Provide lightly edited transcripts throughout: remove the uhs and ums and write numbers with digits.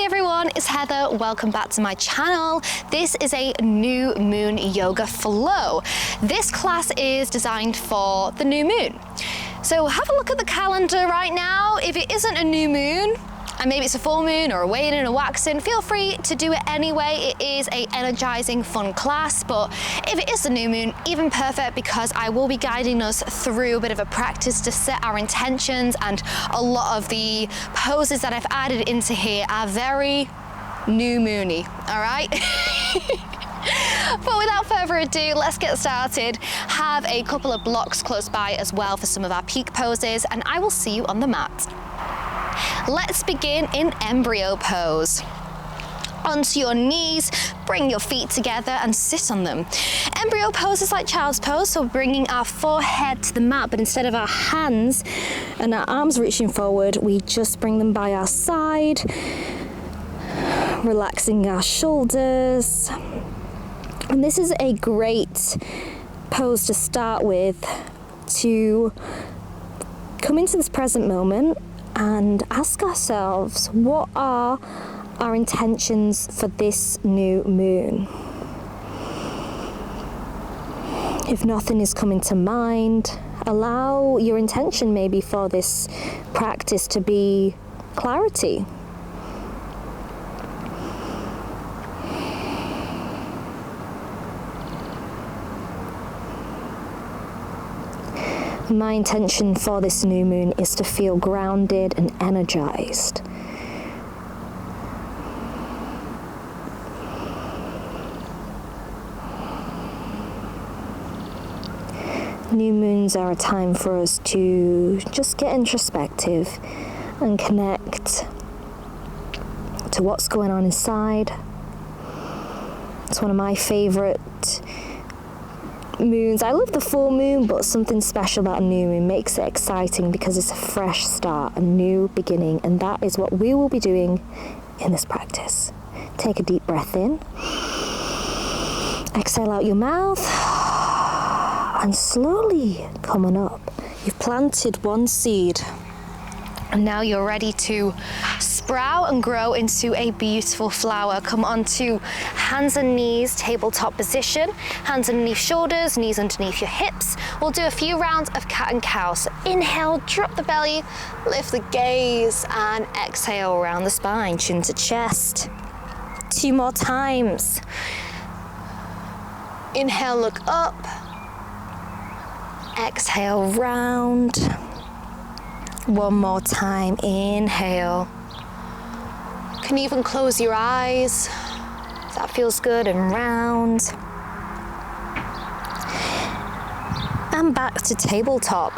Hey everyone, it's Heather. Welcome back to my channel. This is a new moon yoga flow. This class is designed for the new moon. So have a look at the calendar right now. If it isn't a new moon, and maybe it's a full moon or a waning or waxing, feel free to do it anyway. It is a energizing, fun class, but if it is a new moon, even perfect, because I will be guiding us through a bit of a practice to set our intentions, and a lot of the poses that I've added into here are very new moony, all right? But without further ado, let's get started. Have a couple of blocks close by as well for some of our peak poses, and I will see you on the mat. Let's begin in Embryo Pose. Onto your knees, bring your feet together and sit on them. Embryo Pose is like child's pose, so bringing our forehead to the mat, but instead of our hands and our arms reaching forward, we just bring them by our side, relaxing our shoulders. And this is a great pose to start with, to come into this present moment and ask ourselves, what are our intentions for this new moon? If nothing is coming to mind, allow your intention maybe for this practice to be clarity. My intention for this new moon is to feel grounded and energized. New moons are a time for us to just get introspective and connect to what's going on inside. It's one of my favorite moons. I love the full moon, but something special about a new moon makes it exciting because it's a fresh start, a new beginning, and that is what we will be doing in this practice. Take a deep breath in, exhale out your mouth, and slowly come on up. You've planted one seed, and now you're ready to sprout and grow into a beautiful flower. Come onto hands and knees, tabletop position, hands underneath shoulders, knees underneath your hips. We'll do a few rounds of cat and cow. So inhale, drop the belly, lift the gaze, and exhale around the spine, chin to chest. 2 more times. Inhale, look up. Exhale, round. 1 more time, inhale. You can even close your eyes if that feels good, and round. And back to tabletop.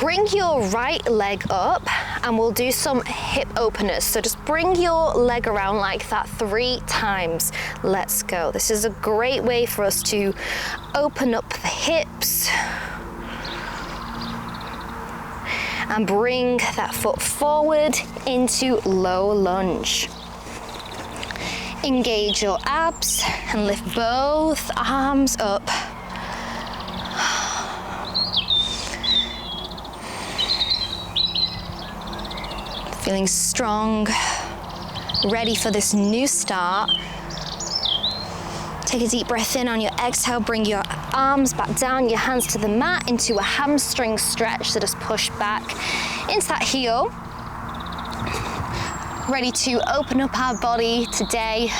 Bring your right leg up and we'll do some hip openers. So just bring your leg around like that 3 times. Let's go. This is a great way for us to open up the hips and bring that foot forward into low lunge. Engage your abs and lift both arms up. Feeling strong, ready for this new start. Take a deep breath in. On your exhale, bring your arms back down, your hands to the mat into a hamstring stretch. So just push back into that heel. Ready to open up our body today.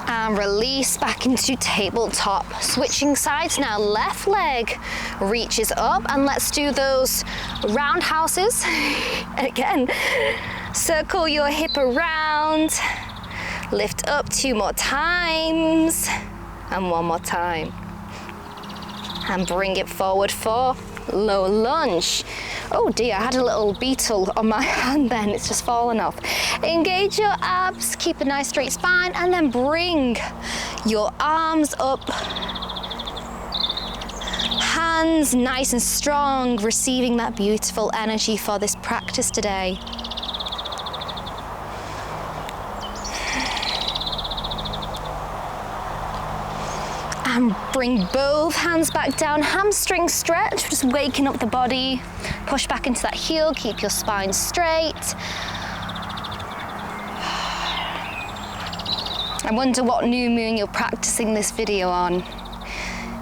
And release back into tabletop. Switching sides now, left leg reaches up, and let's do those roundhouses. Again, circle your hip around, lift up 2 more times, and 1 more time. And bring it forward for low lunge. Oh dear, I had a little beetle on my hand then, it's just fallen off. Engage your abs, keep a nice straight spine, and then bring your arms up. Hands nice and strong, receiving that beautiful energy for this practice today. And bring both hands back down. Hamstring stretch, just waking up the body. Push back into that heel, keep your spine straight. I wonder what new moon you're practicing this video on.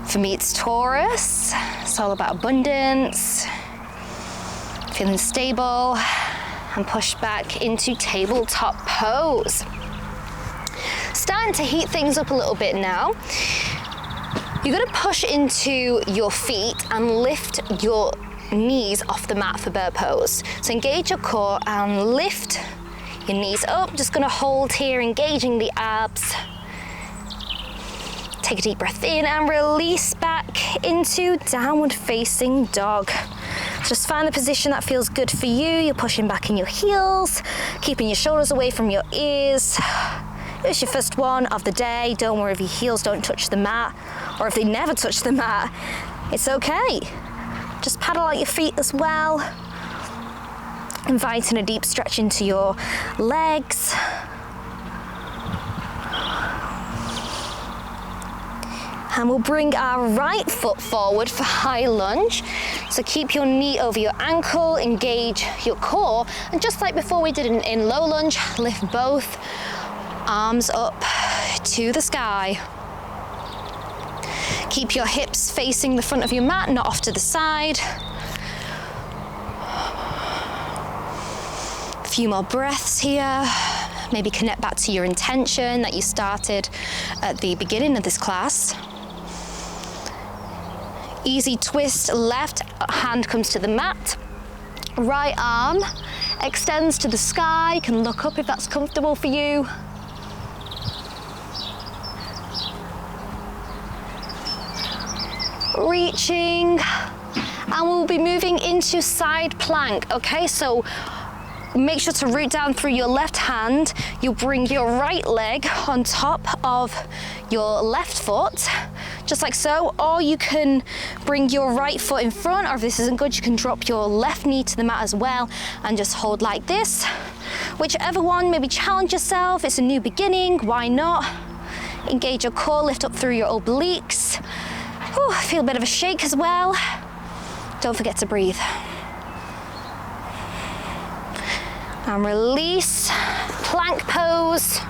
For me, it's Taurus. It's all about abundance, feeling stable, and push back into tabletop pose. Starting to heat things up a little bit now. You're gonna push into your feet and lift your knees off the mat for bird pose. So engage your core and lift your knees up. Just gonna hold here, engaging the abs. Take a deep breath in and release back into downward facing dog. Just find the position that feels good for you. You're pushing back in your heels, keeping your shoulders away from your ears. It's your first one of the day. Don't worry if your heels don't touch the mat or if they never touch the mat. It's okay. Just paddle out your feet as well. Inviting a deep stretch into your legs. And we'll bring our right foot forward for high lunge. So keep your knee over your ankle, engage your core. And just like before we did in low lunge, lift both arms up to the sky. Keep your hips facing the front of your mat, not off to the side. A few more breaths here. Maybe connect back to your intention that you started at the beginning of this class. Easy twist, left hand comes to the mat. Right arm extends to the sky. You can look up if that's comfortable for you. Reaching, and we'll be moving into side plank. Okay, so make sure to root down through your left hand. You'll bring your right leg on top of your left foot, just like so, or you can bring your right foot in front, or if this isn't good, you can drop your left knee to the mat as well and just hold like this. Whichever one, maybe challenge yourself. It's a new beginning, why not? Engage your core, lift up through your obliques. Ooh, feel a bit of a shake as well. Don't forget to breathe. And release, plank pose.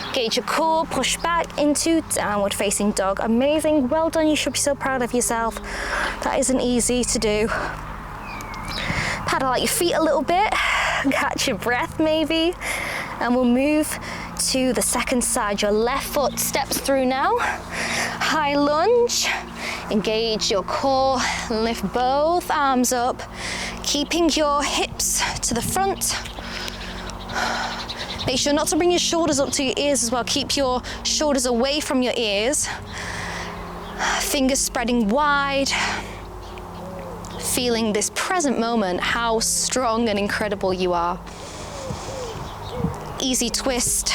Engage your core, push back into downward facing dog. Amazing, well done, you should be so proud of yourself. That isn't easy to do. Paddle out your feet a little bit, catch your breath maybe, and we'll move to the second side. Your left foot steps through now. High lunge, engage your core, lift both arms up, keeping your hips to the front. Make sure not to bring your shoulders up to your ears as well. Keep your shoulders away from your ears. Fingers spreading wide. Feeling this present moment, how strong and incredible you are. Easy twist.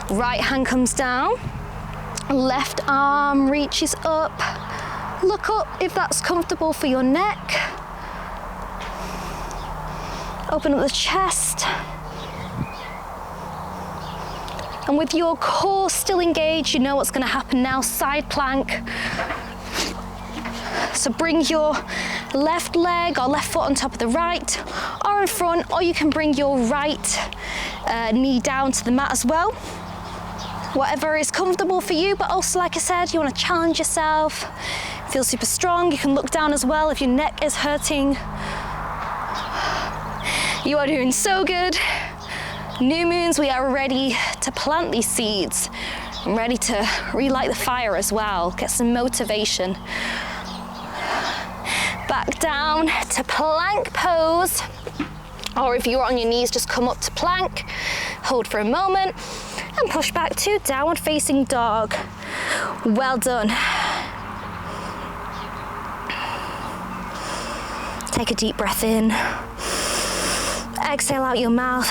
Right hand comes down. Left arm reaches up. Look up if that's comfortable for your neck. Open up the chest. And with your core still engaged, you know what's going to happen now. Side plank. So bring your left leg or left foot on top of the right or in front, or you can bring your right knee down to the mat as well. Whatever is comfortable for you, but also, like I said, you want to challenge yourself. Feel super strong. You can look down as well if your neck is hurting. You are doing so good. New moons, we are ready to plant these seeds. I'm ready to relight the fire as well, get some motivation. Back down to plank pose. Or if you're on your knees, just come up to plank, hold for a moment, and push back to downward facing dog. Well done. Take a deep breath in. Exhale out your mouth.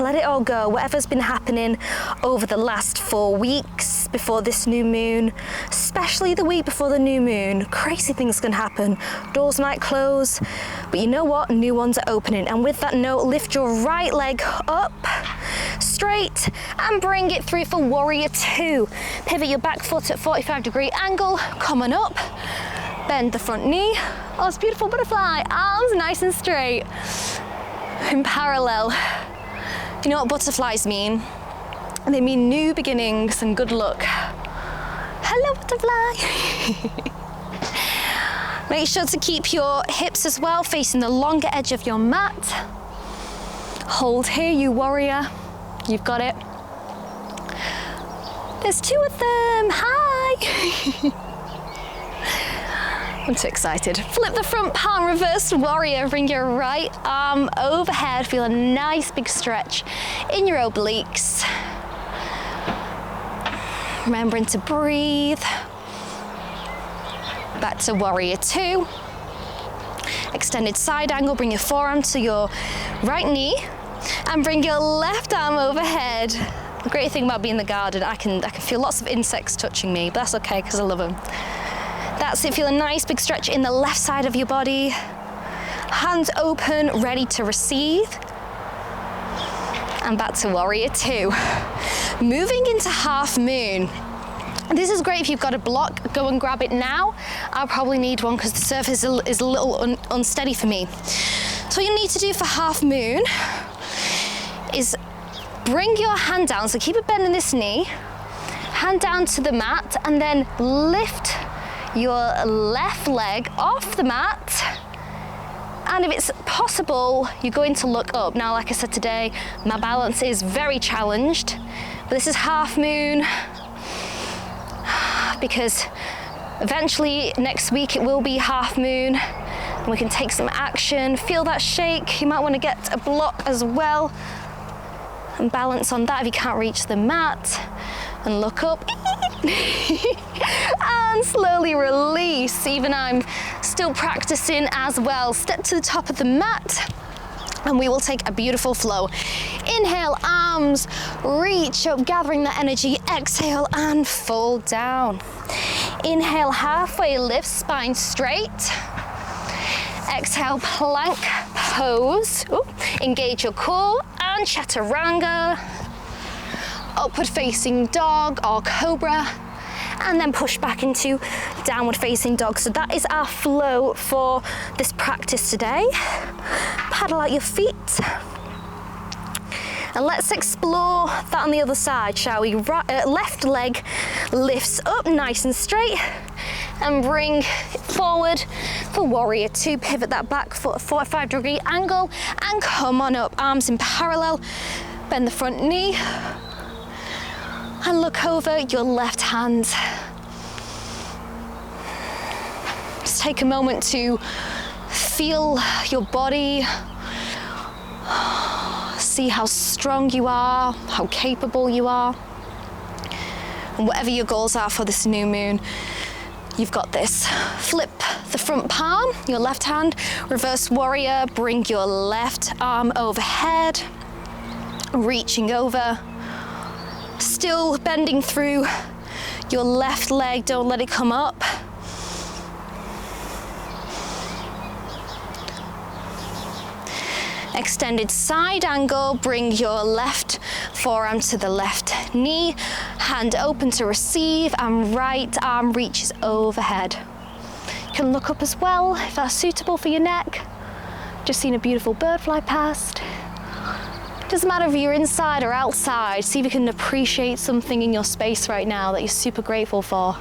Let it all go. Whatever's been happening over the last 4 weeks before this new moon, especially the week before the new moon, crazy things can happen. Doors might close, but you know what? New ones are opening. And with that note, lift your right leg up. straight and bring it through for warrior two. Pivot your back foot at 45-degree angle, come on up, bend the front knee. Oh, it's beautiful butterfly, arms nice and straight. In parallel. You know what butterflies mean? They mean new beginnings and good luck. Hello, butterfly. Make sure to keep your hips as well facing the longer edge of your mat. Hold here, you warrior. You've got it. There's two of them. Hi. I'm too excited. Flip the front palm, reverse warrior. Bring your right arm overhead. Feel a nice big stretch in your obliques. Remembering to breathe. Back to warrior two. Extended side angle, bring your forearm to your right knee and bring your left arm overhead. The great thing about being in the garden, I can feel lots of insects touching me, but that's okay because I love them. That's it, feel a nice big stretch in the left side of your body. Hands open, ready to receive. And back to warrior two. Moving into half moon. This is great if you've got a block, go and grab it now. I'll probably need one because the surface is a little unsteady for me. So what you need to do for half moon is bring your hand down, so keep it bent in this knee, hand down to the mat and then lift your left leg off the mat. And if it's possible, you're going to look up. Now, like I said today, my balance is very challenged, but this is half moon, because eventually next week it will be half moon and we can take some action. Feel that shake. You might want to get a block as well and balance on that if you can't reach the mat, and look up and slowly release. Even I'm still practicing as well. Step to the top of the mat and we will take a beautiful flow. Inhale, arms reach up, gathering that energy. Exhale and fold down. Inhale, halfway lift, spine straight. Exhale, plank pose. Ooh. Engage your core and chaturanga. Upward facing dog or cobra. And then push back into downward facing dog. So that is our flow for this practice today. Paddle out your feet. And let's explore that on the other side, shall we? Left leg lifts up nice and straight and bring it forward for warrior two. Pivot that back foot at 45-degree angle and come on up. Arms in parallel. Bend the front knee. And look over your left hand. Just take a moment to feel your body. See how strong you are, how capable you are. And whatever your goals are for this new moon, you've got this. Flip the front palm, your left hand, reverse warrior, bring your left arm overhead, reaching over. Still bending through your left leg, don't let it come up. Extended side angle, bring your left forearm to the left knee, hand open to receive, and right arm reaches overhead. You can look up as well if that's suitable for your neck. Just seen a beautiful bird fly past. Doesn't matter if you're inside or outside, see if you can appreciate something in your space right now that you're super grateful for.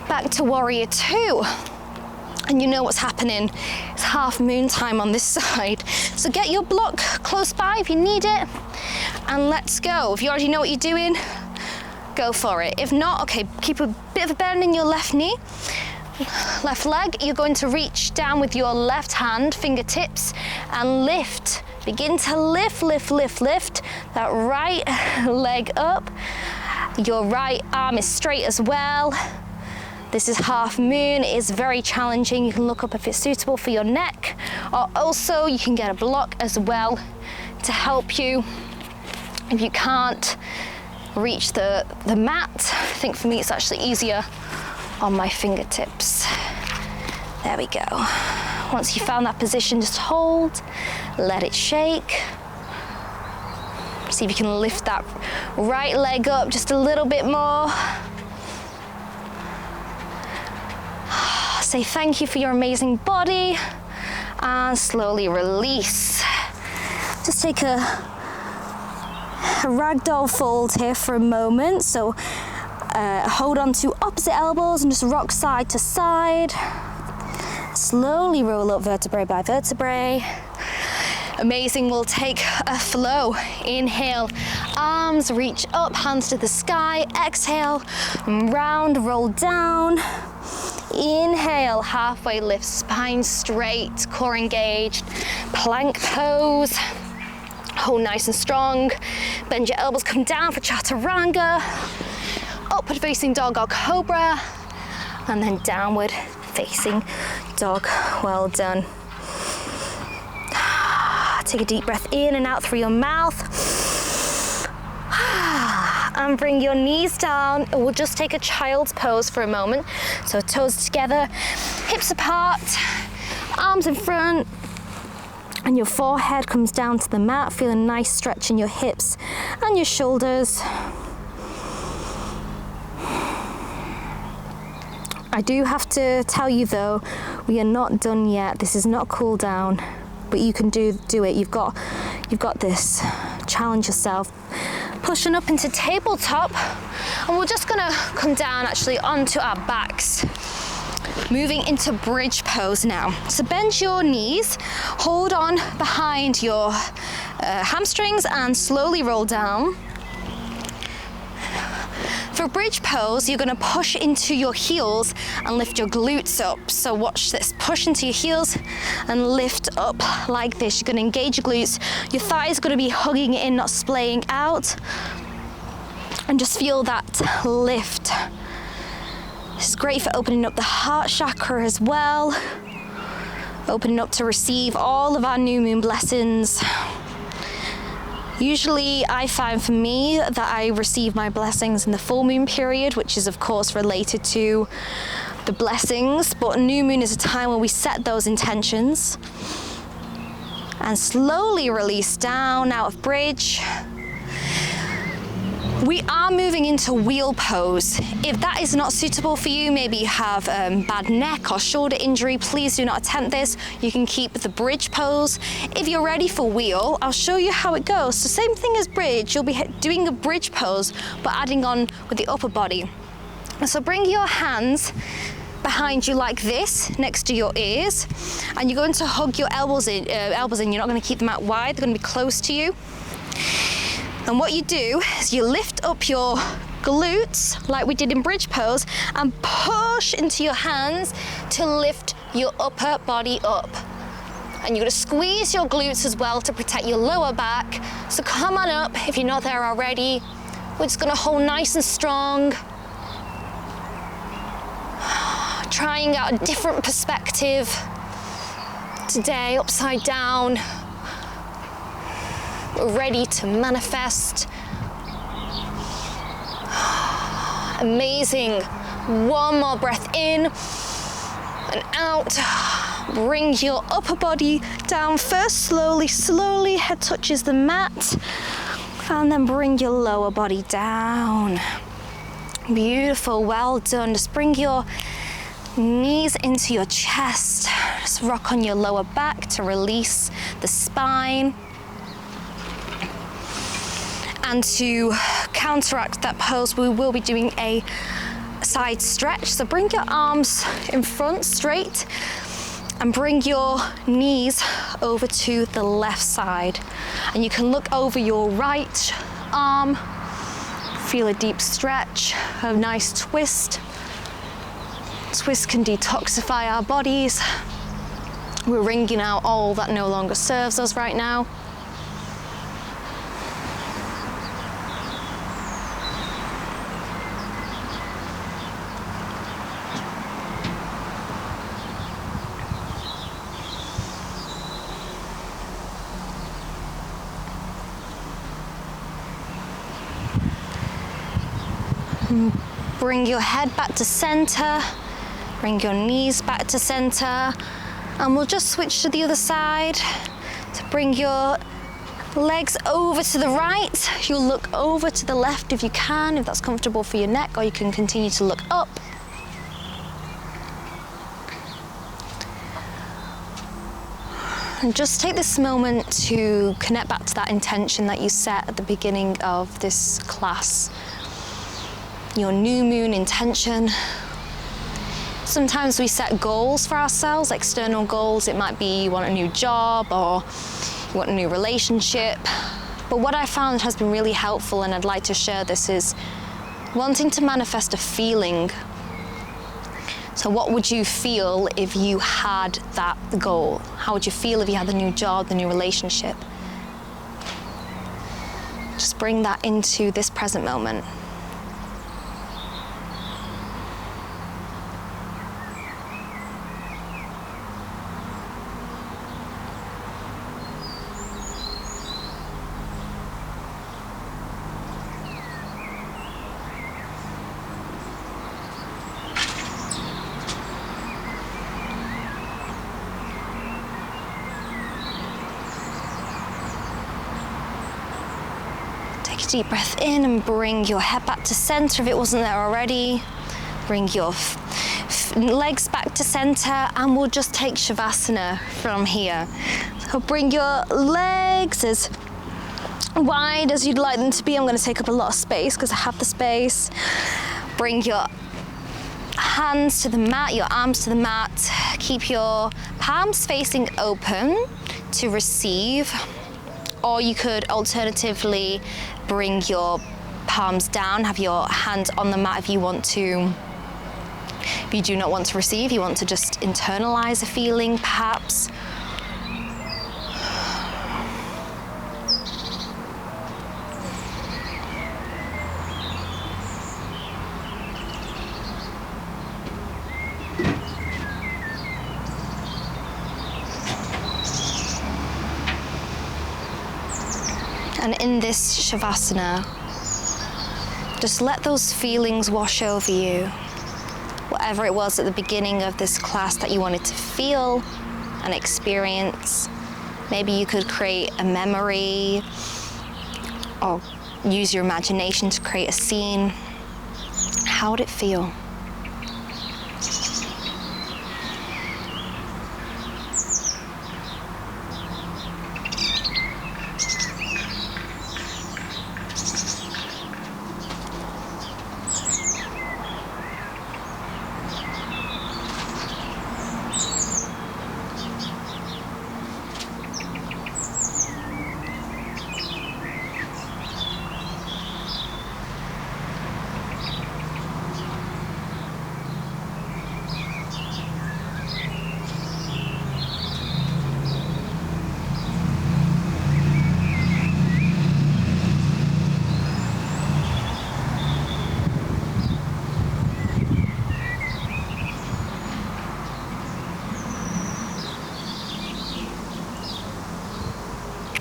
Back to warrior two. And you know what's happening. It's half moon time on this side. So get your block close by if you need it. And let's go. If you already know what you're doing, go for it. If not, okay, keep a bit of a bend in your left knee. Left leg, you're going to reach down with your left hand, fingertips, and lift. Begin to lift, lift, lift, lift that right leg up. Your right arm is straight as well. This is half moon, it is very challenging. You can look up if it's suitable for your neck, or also you can get a block as well to help you if you can't reach the mat. I think for me it's actually easier on my fingertips. There we go. Once you found that position, just hold, let it shake. See if you can lift that right leg up just a little bit more. Say thank you for your amazing body and slowly release. Just take a Ragdoll Fold here for a moment. So hold on to opposite elbows and just rock side to side. Slowly roll up vertebrae by vertebrae. Amazing, we'll take a flow. Inhale, arms reach up, hands to the sky. Exhale, round, roll down. Inhale, halfway lift, spine straight, core engaged. Plank pose. Hold nice and strong. Bend your elbows, come down for chaturanga. Upward facing dog or cobra. And then downward facing dog. Well done. Take a deep breath in and out through your mouth. And bring your knees down. We'll just take a child's pose for a moment. So toes together, hips apart, arms in front, and your forehead comes down to the mat. Feel a nice stretch in your hips and your shoulders. I do have to tell you though, we are not done yet. This is not cool down, but you can do it. You've got this. Challenge yourself. Pushing up into tabletop, and we're just gonna come down actually onto our backs. Moving into bridge pose now. So bend your knees, hold on behind your hamstrings and slowly roll down. For bridge pose, you're gonna push into your heels and lift your glutes up. So watch this, push into your heels and lift up like this. You're gonna engage your glutes. Your thighs are gonna be hugging in, not splaying out. And just feel that lift. This is great for opening up the heart chakra as well. Opening up to receive all of our new moon blessings. Usually I find for me that I receive my blessings in the full moon period, which is of course related to the blessings, but new moon is a time when we set those intentions. And slowly release down out of bridge. We are moving into wheel pose. If that is not suitable for you, maybe you have bad neck or shoulder injury, please do not attempt this. You can keep the bridge pose. If you're ready for wheel, I'll show you how it goes. So same thing as bridge, you'll be doing a bridge pose, but adding on with the upper body. So bring your hands behind you like this, next to your ears, and you're going to hug your elbows in. You're not going to keep them out wide, they're going to be close to you. And what you do is you lift up your glutes like we did in bridge pose and push into your hands to lift your upper body up. And you're going to squeeze your glutes as well to protect your lower back. So come on up if you're not there already. We're just going to hold nice and strong. Trying out a different perspective today, upside down. We're ready to manifest. Amazing. One more breath in and out. Bring your upper body down first, slowly, head touches the mat. And then bring your lower body down. Beautiful, well done. Just bring your knees into your chest. Just rock on your lower back to release the spine. And to counteract that pose, we will be doing a side stretch. So bring your arms in front straight and bring your knees over to the left side. And you can look over your right arm, feel a deep stretch, a nice twist. Twist can detoxify our bodies. We're wringing out all that no longer serves us right now. Bring your head back to center, Bring your knees back to center, and we'll just switch to the other side. So bring your legs over to the right. You'll look over to the left if you can, if that's comfortable for your neck, or you can continue to look up. And just take this moment to connect back to that intention that you set at the beginning of this class. Your new moon intention. Sometimes we set goals for ourselves, external goals. It might be you want a new job or you want a new relationship. But what I found has been really helpful, and I'd like to share this, is wanting to manifest a feeling. So what would you feel if you had that goal? How would you feel if you had the new job, the new relationship? Just bring that into this present moment. Deep breath in and bring your head back to center if it wasn't there already. Bring your legs back to center, and we'll just take Shavasana from here. So bring your legs as wide as you'd like them to be. I'm going to take up a lot of space because I have the space. Bring your hands to the mat, your arms to the mat. Keep your palms facing open to receive. Or you could alternatively bring your palms down, have your hands on the mat if you want to. If you do not want to receive, you want to just internalize a feeling, perhaps. And in this Shavasana, just let those feelings wash over you. Whatever it was at the beginning of this class that you wanted to feel and experience. Maybe you could create a memory or use your imagination to create a scene. How would it feel?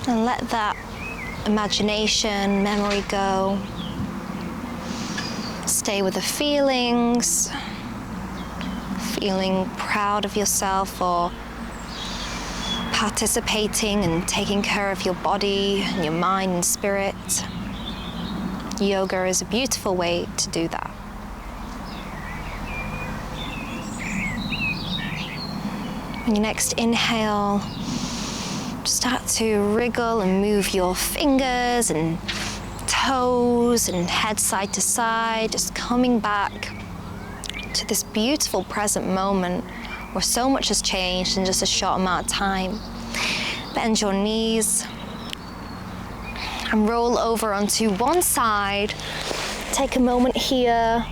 And let that imagination, memory go. Stay with the feelings, feeling proud of yourself or participating and taking care of your body and your mind and spirit. Yoga is a beautiful way to do that. When you next inhale, start to wriggle and move your fingers and toes and head side to side, just coming back to this beautiful present moment where so much has changed in just a short amount of time. Bend your knees and roll over onto one side. Take a moment here.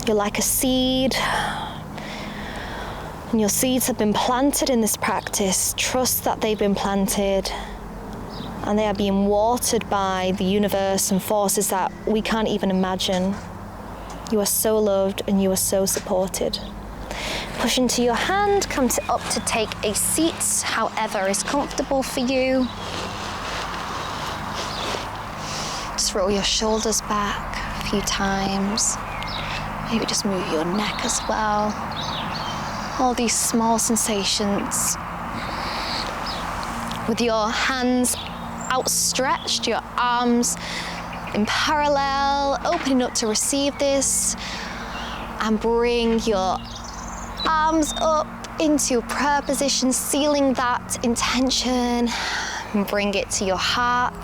You're like a seed. And your seeds have been planted in this practice. Trust that they've been planted and they are being watered by the universe and forces that we can't even imagine. You are so loved and you are so supported. Push into your hand, come up to take a seat, however is comfortable for you. Just roll your shoulders back a few times. Maybe just move your neck as well. All these small sensations. With your hands outstretched, your arms in parallel, opening up to receive this, and bring your arms up into prayer position, sealing that intention, and bring it to your heart.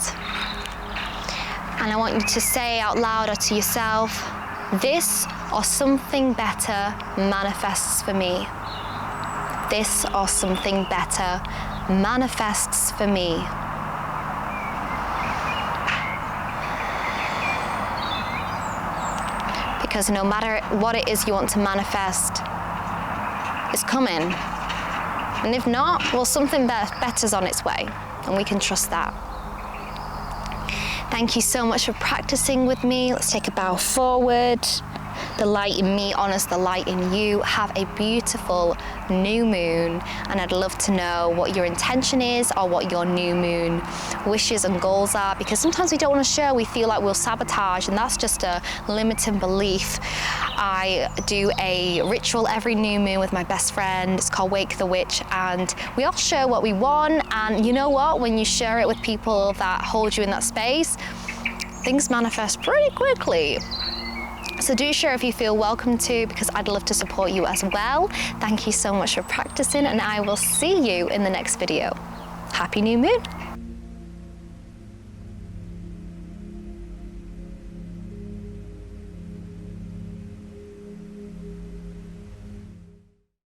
And I want you to say out loud or to yourself, this or something better manifests for me. This or something better manifests for me. Because no matter what it is you want to manifest, it's coming. And if not, well, something better's on its way, and we can trust that. Thank you so much for practicing with me. Let's take a bow forward. The light in me honors the light in you. Have a beautiful new moon, and I'd love to know what your intention is or what your new moon wishes and goals are, because sometimes we don't want to share. We feel like we'll sabotage, and that's just a limiting belief. I do a ritual every new moon with my best friend. It's called Wake the Witch, and we all share what we want. And you know what? When you share it with people that hold you in that space, things manifest pretty quickly. So do share if you feel welcome to, because I'd love to support you as well. Thank you so much for practicing, and I will see you in the next video. Happy new moon.